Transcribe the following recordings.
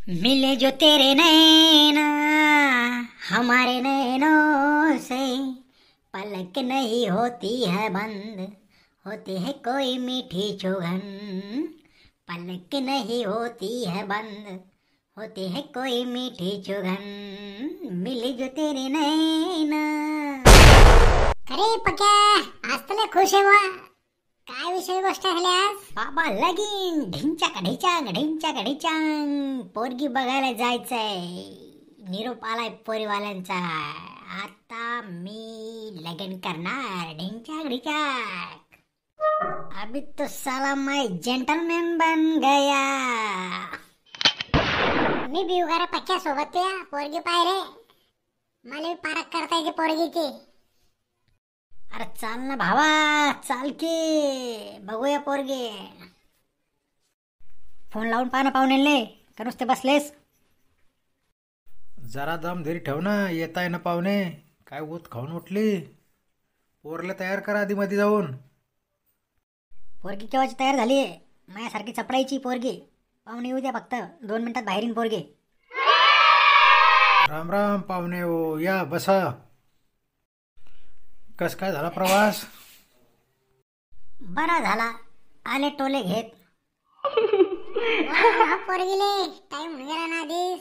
मिले जो तेरे नैना हमारे नैनों से, पलक नहीं होती है बंद, होती है कोई मीठी चुभन। पलक नहीं होती है बंद, होती है कोई मीठी चुभन। मिले जो तेरे नैना। अरे पक्या, आज तुला खुश आहे वा? काय विषय गोष्ट झाली आज? बाबा लगीन ढिंचाक ढिचांग ढिंचाक ढिचांग, पोरगी बघायला जायचंय. निरोप आलाय पोरीवाल्यांचा. आता मी लगन करणार ढिंचाक ढिचाक. अभी तो साला मैं जेंटलमैन बन गया. मी भी उगारा पक्या सोबत या पोरगी पाय रे. मला भी पारख करता येते पोरगीची. अरे चाल ना भावा, चाल की बघूया पोरगे. फोन लावून पाहा पाहुणेले, का नुसते बसलेस? जरा दम धीर ठेव ना, येताय ना पाहुणे. काय ऊत खाऊन उठली? पोरले तयार करा आधी मध्ये जाऊन. पोरगी केव्हाची तयार झाली? माझ्यासारखी चपडायची पोरगी. पाहुणे येऊ द्या फक्त, 2 मिनिटात बाहेरीन पोरगे. राम राम पाहुणे हो, या बसा. कस काय झाला प्रवास? बरा झाला, आले टोले घेत. पोरगीले टाइम गेला ना आधीच.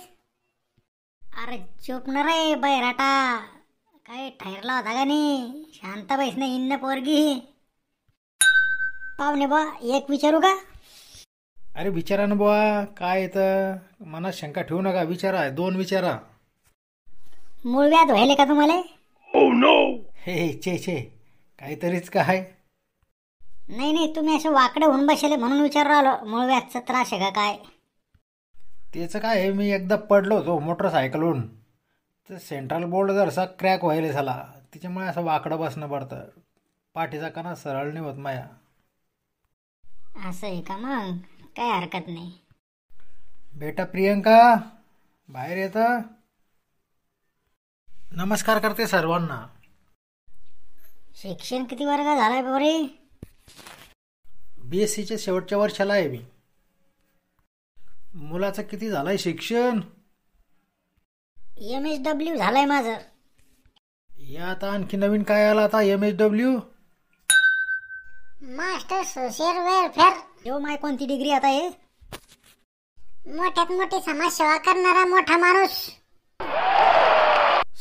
अरे चुप न रे बैराटा, काय ठरला होता का नाही? शांत बैस ना, इन्न पोरगी. पाहुणे बा एक विचारू का? अरे विचारा ना बुवा, काय येतं मनात शंका ठेवू नका, विचारा. 2 विचारा. मूळ व्याध व्हायले का तुम्हाला? हे चे काहीतरीच काय? नाही तुम्ही असं वाकडे होऊन बसले म्हणून विचारू आलो. मूळ व्याधचा त्रास आहे का काय? त्याचं काय आहे, मी एकदा पडलो होतो मोटरसायकलहून. तर सेंट्रल बोर्ड जरसा क्रॅक व्हायला झाला, त्याच्यामुळे असं वाकडं बसणं पडतं. पाठीचा कणा सरळ नाही होत माया. असं आहे का? मग काय हरकत नाही. बेटा प्रियंका बाहेर येतं. नमस्कार करते सर्वांना. शिक्षण किती वर्ग झालाय पोरी? BSc शेवटच्या वर्षाला आहे मी. मुलाचं किती झालंय शिक्षण? MSW झालंय माझं. या आता आणखी नवीन काय आला आता? MSW master social welfare. जो माय कोणती डिग्री आता आहे? मोठ्यात मोठी समाजसेवा करणारा मोठा माणूस.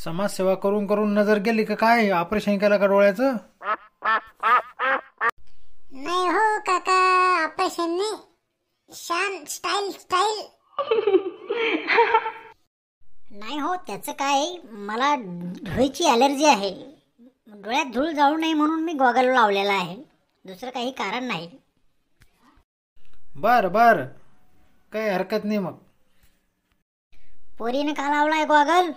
समाजसेवा करून करून नजर गेली का काय? ऑपरेशन केलं का डोळ्याचं? नाही हो काका, ऑपरेशन नाही, शान स्टाईल. नाही हो, त्याचं काय, मला धुळीची ॲलर्जी आहे. डोळ्यात धूळ जाऊ नये म्हणून मी गॉगल लावलेला आहे. दुसरं काही कारण नाही. बर काही हरकत नाही. मग पोरीने का लावलाय गॉगल?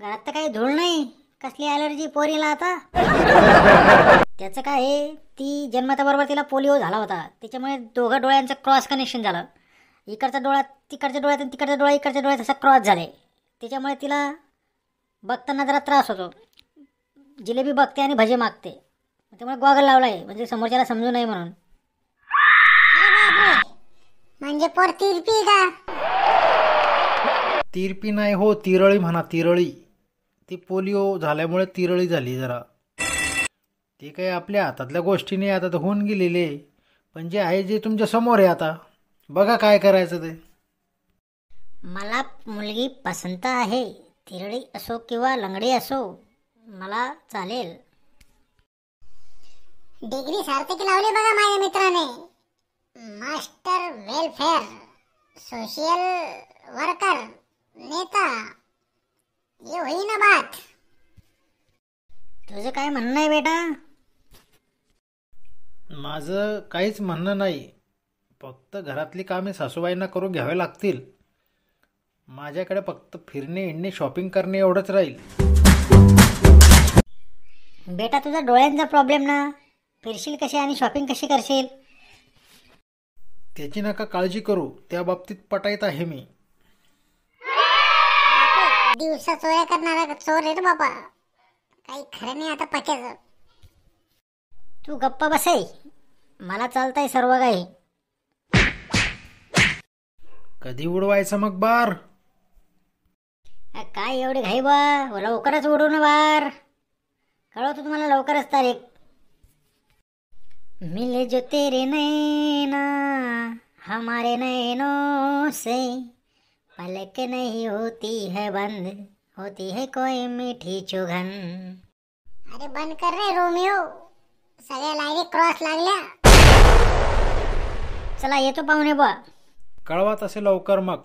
घरात तर काही धूळ नाही, कसली ॲलर्जी पोरीला आता? त्याचं काय आहे, ती जन्मताबरोबर तिला पोलिओ झाला होता. त्याच्यामुळे दोघं डोळ्यांचं क्रॉस कनेक्शन झालं. इकडचा डोळा तिकडच्या डोळ्यात आणि तिकडचा डोळा इकडच्या डोळ्यात असा क्रॉस झाले. त्याच्यामुळे तिला बघताना जरा त्रास होतो. जिलेबी बघते आणि भजे मागते. त्यामुळे गॉगल लावलाय, म्हणजे समोरच्याला समजू नये म्हणून. म्हणजे पोर तिरपी का? तिरपी नाही हो, तिरळी म्हणा, तिरळी. ती पोलिओ झाल्यामुळे तिरळी झाली जरा. ती काही आपल्या हातातल्या गोष्टी नाही, आता तर होऊन गेलेले. पण जे आहे जे तुमच्या समोर आहे, आता बघा काय करायचं ते. मला मुलगी पसंत आहे. तिरळी असो किंवा लंगडी असो, मला चालेल. डिग्री सार्थकी लावली बघा माझ्या मित्राने. मास्टर वेलफेअर सोशल वर्कर नेता. ये होई ना बात. तुझं काय म्हणणं आहे बेटा? माझं काहीच म्हणणं नाही. फक्त घरातली कामे सासूबाईंना करून घ्यावे लागतील. माझ्याकडे फक्त फिरणे, हिंडणे, शॉपिंग करणे एवढंच राहील. बेटा तुझा डोळ्यांचा प्रॉब्लेम ना, फिरशील कशी आणि शॉपिंग कशी करशील? त्याची नका काळजी करू, त्या बाबतीत पटाईत आहे मी. दिवसा चोऱ्या करणारा चोर आहे रे बाबा. काही खरं नाही आता पक्याचं. तू गप्पा बसाय, मला चालतंय सर्व काही. कधी उडवायचं मग बार? काय एवढी घाई बा, लवकरच उडू ना बार. कळवतो तुम्हाला लवकरच तारीख. मिले जो तेरे नैना हमारे नैनों से, पलक नहीं होती है बंद, होती है कोई मीठी चुगन. अरे बंद कर रे रोमियो, सगळ्या लाईनी क्रॉस लागल्या. चला येतो पाहुणे बुवा. कळवा तसे लवकर मग.